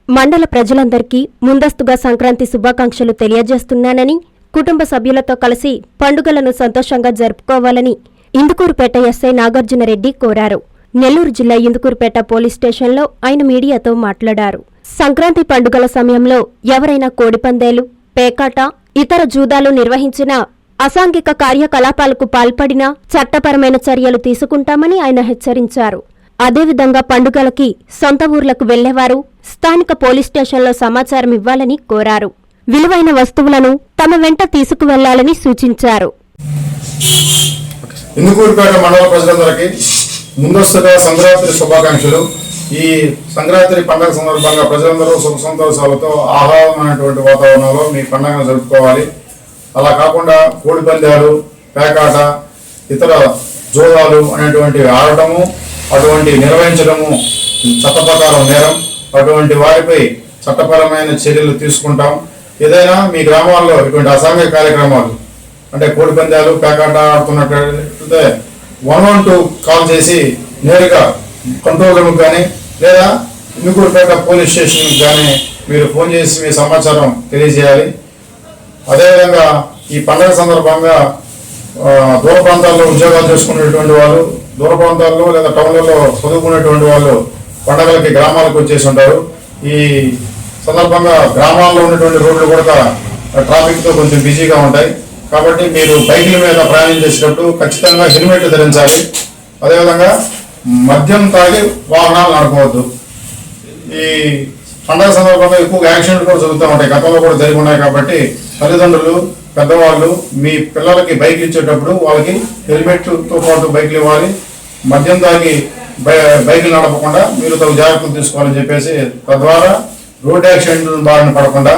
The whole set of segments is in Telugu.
మండల ప్రజలందరికీ ముందస్తుగా సంక్రాంతి శుభాకాంక్షలు తెలియజేస్తున్నానని, కుటుంబ సభ్యులతో కలిసి పండుగలను సంతోషంగా జరుపుకోవాలని ఇందుకూరుపేట ఎస్ఐ నాగార్జునరెడ్డి కోరారు. నెల్లూరు జిల్లా ఇందుకూరుపేట పోలీస్ స్టేషన్లో ఆయన మీడియాతో మాట్లాడారు. సంక్రాంతి పండుగల సమయంలో ఎవరైనా కోడిపందేలు, పేకాట, ఇతర జూదాలు నిర్వహించినా, అసాంఘిక కార్యకలాపాలకు పాల్పడినా చట్టపరమైన చర్యలు తీసుకుంటామని ఆయన హెచ్చరించారు. అదేవిధంగా పండుగలకి సొంత ఊర్లకు వెళ్లేవారు స్థానిక పోలీస్ స్టేషన్లో సమాచారం ఇవ్వాలని కోరారు. విలువైన వస్తువులను తమ వెంట తీసుకువెళ్లాలని సూచించారు. ఇందుకూరుపేట మండల ప్రజలందరికీ ముందస్తుగా సంక్రాంతి శుభాకాంక్షలు. ఈ సంక్రాంతి పండుగ సందర్భంగా ప్రజలందరూ సుఖ సంతోషాలతో ఆహ్లాదమైనటువంటి వాతావరణంలో మీ పండుగను జరుపుకోవాలి. అలా కాకుండా కోడిపందాలు, పేకాట, ఇతర జోదాలు అనేటువంటివి ఆడటము, అటువంటి నిర్వహించడము చట్ట ప్రకారం నేరం. అటువంటి వారిపై చట్టపరమైన చర్యలు తీసుకుంటాం. ఏదైనా మీ గ్రామాల్లో ఇటువంటి అసాంఘిక కార్యక్రమాలు అంటే కోడిపందాలు, పేకాట ఆడుతున్నట్లయితే 112 కాల్ చేసి నేరుగా కంట్రోల్ రూమ్కి కానీ లేదా ఇందుకూరుపేట పోలీస్ స్టేషన్కి కానీ మీరు ఫోన్ చేసి మీ సమాచారం తెలియజేయాలి. అదేవిధంగా ఈ పండుగ సందర్భంగా దూర ప్రాంతాల్లో ఉద్యోగాలు చేసుకునేటువంటి వాళ్ళు, దూర ప్రాంతాల్లో లేదా టౌన్లలో చదువుకునేటువంటి వాళ్ళు పండుగలకి గ్రామాలకు వచ్చేసి ఉంటారు. ఈ సందర్భంగా గ్రామాల్లో ఉన్నటువంటి రోడ్లు కూడా ట్రాఫిక్తో కొంచెం బిజీగా ఉంటాయి. కాబట్టి మీరు బైకుల మీద ప్రయాణం చేసేటప్పుడు ఖచ్చితంగా హెల్మెట్ ధరించాలి. అదేవిధంగా మద్యం తాగి వాహనాలు నడపవద్దు. ఈ పండుగ సందర్భంగా ఎక్కువగా యాక్సిడెంట్లు కూడా జరుగుతూ ఉంటాయి, గతంలో కూడా జరిగి ఉన్నాయి. కాబట్టి తల్లిదండ్రులు, పెద్దవాళ్ళు మీ పిల్లలకి బైక్లు ఇచ్చేటప్పుడు వాళ్ళకి హెల్మెట్తో పాటు బైక్లు ఇవ్వాలి. మద్యం తాగి బైకులు నడపకుండా మీరు తగు జాగ్రత్తలు తీసుకోవాలని చెప్పేసి, తద్వారా రోడ్ యాక్సిడెంట్ల బారిన పడకుండా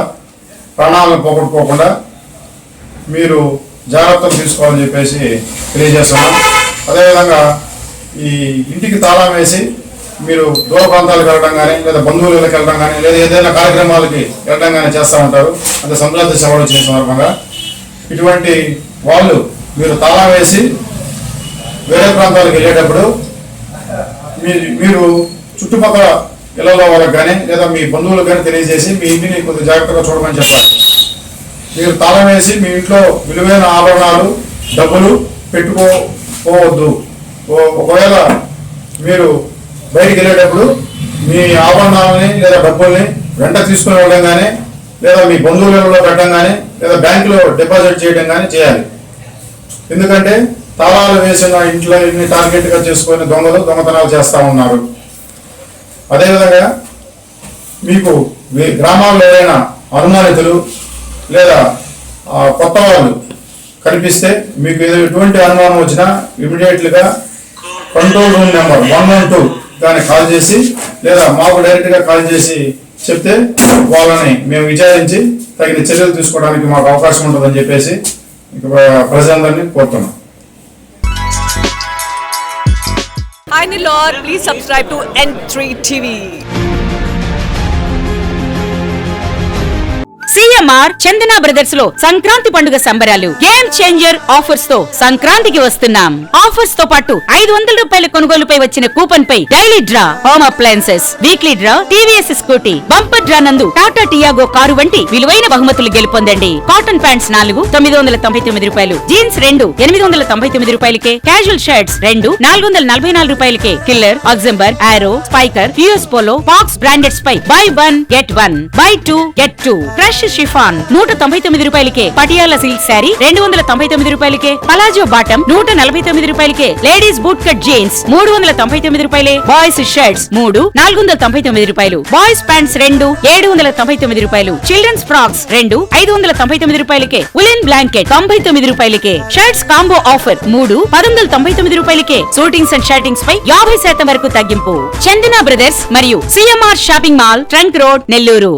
ప్రాణాలను పోగొట్టుకోకుండా మీరు జాగ్రత్తలు తీసుకోవాలని చెప్పేసి తెలియజేస్తున్నాం. అదేవిధంగా ఈ ఇంటికి తాళం వేసి మీరు దూర ప్రాంతాలకు వెళ్ళడం కానీ లేదా బంధువులకు వెళ్ళడం కానీ లేదా ఏదైనా కార్యక్రమాలకి వెళ్ళడం కానీ చేస్తూ ఉంటారు. అంటే సంక్రాంతి సెలవులు వచ్చిన సందర్భంగా ఇటువంటి వాళ్ళు మీరు తాళం వేసి వేరే ప్రాంతాలకు వెళ్ళేటప్పుడు మీరు చుట్టుపక్కల ఇళ్లలో వాళ్ళకి కానీ లేదా మీ బంధువులకు కానీ తెలియజేసి మీ ఇంటిని కొద్దిగా జాగ్రత్తగా చూడమని చెప్పాలి. మీరు తాళం వేసి మీ ఇంట్లో విలువైన ఆభరణాలు, డబ్బులు పెట్టుకోవద్దు. ఒకవేళ మీరు బయటికి వెళ్ళేటప్పుడు మీ ఆభరణాలని లేదా డబ్బుల్ని వెంట తీసుకుని వెళ్ళడం కానీ లేదా మీ బంధువులలో పెట్టడం కానీ లేదా బ్యాంకులో డిపాజిట్ చేయడం కానీ చేయాలి. ఎందుకంటే తాళాలు వేసిన ఇంట్లో ఇన్ని టార్గెట్గా చేసుకుని దొంగలు దొంగతనాలు చేస్తూ ఉన్నారు. అదేవిధంగా మీకు గ్రామాల్లో ఏదైనా అనుమానితులు లేదా కొత్త వాళ్ళు కనిపిస్తే మీకు ఎటువంటి అనుమానం వచ్చినా ఇమీడియట్లీగా కంట్రోల్ రూమ్ నెంబర్ 112 దాన్ని కాల్ చేసి లేదా మాకు డైరెక్ట్గా కాల్ చేసి చెప్తే వాళ్ళని మేము విచారించి తగిన చర్యలు తీసుకోవడానికి మాకు అవకాశం ఉంటుందని చెప్పేసి ప్రజలందరినీ కోరుతున్నాం. Hi Nilor, please subscribe to N3 TV. CMR Chandana brothers లో సంక్రాంతి పండుగ సంబరాలు గేమ్ చేంజర్ ఆఫర్స్ తో సంక్రాంతికి వస్తున్నాం. ఆఫర్స్ తో పాటు 500 రూపాయల కొనుగోలుపై వచ్చిన కూపన్ పై daily draw home appliances, weekly draw TVS Scooty, bumper draw నందు టాటా టియాగో కారు వంటి విలువైన బహుమతులు గెలుపొందండి. కాటన్ ప్యాంట్స్ 4 999 రూపాయలు, జీన్స్ 2 899 రూపాయలకే, క్యాజువల్ షర్ట్స్ 2 444 రూపాయలకే, Killer, Oxemberg, Arrow, Spykar, US Polo, box brandeds పై buy 1 get 1, buy 2 get 2, fresh chiffon 199 రూపాయలకే, పటియాలా సిల్క్ శారీ 299 రూపాయలకే, పలాజో బాటం 149 రూపాయలకే, లేడీస్ బూట్ కట్ జీన్స్ 399 రూపాయలే, బాయ్స్ షర్ట్స్ 3 499 రూపాయలు, బాయ్స్ ప్యాంట్స్ 2 799 రూపాయలు, చిల్డ్రన్స్ ఫ్రాక్స్ 2 599 రూపాయలకే, ఉలెన్ బ్లాంకెట్ 99 రూపాయలకే, షర్ట్స్ కాంబో ఆఫర్ 3 1199 రూపాయలకే, షూటింగ్స్ అండ్ షర్టింగ్స్ పై 50% వరకు తగ్గింపు. చందన బ్రదర్స్ మరియు CMR shopping mall, trunk road, Nellore.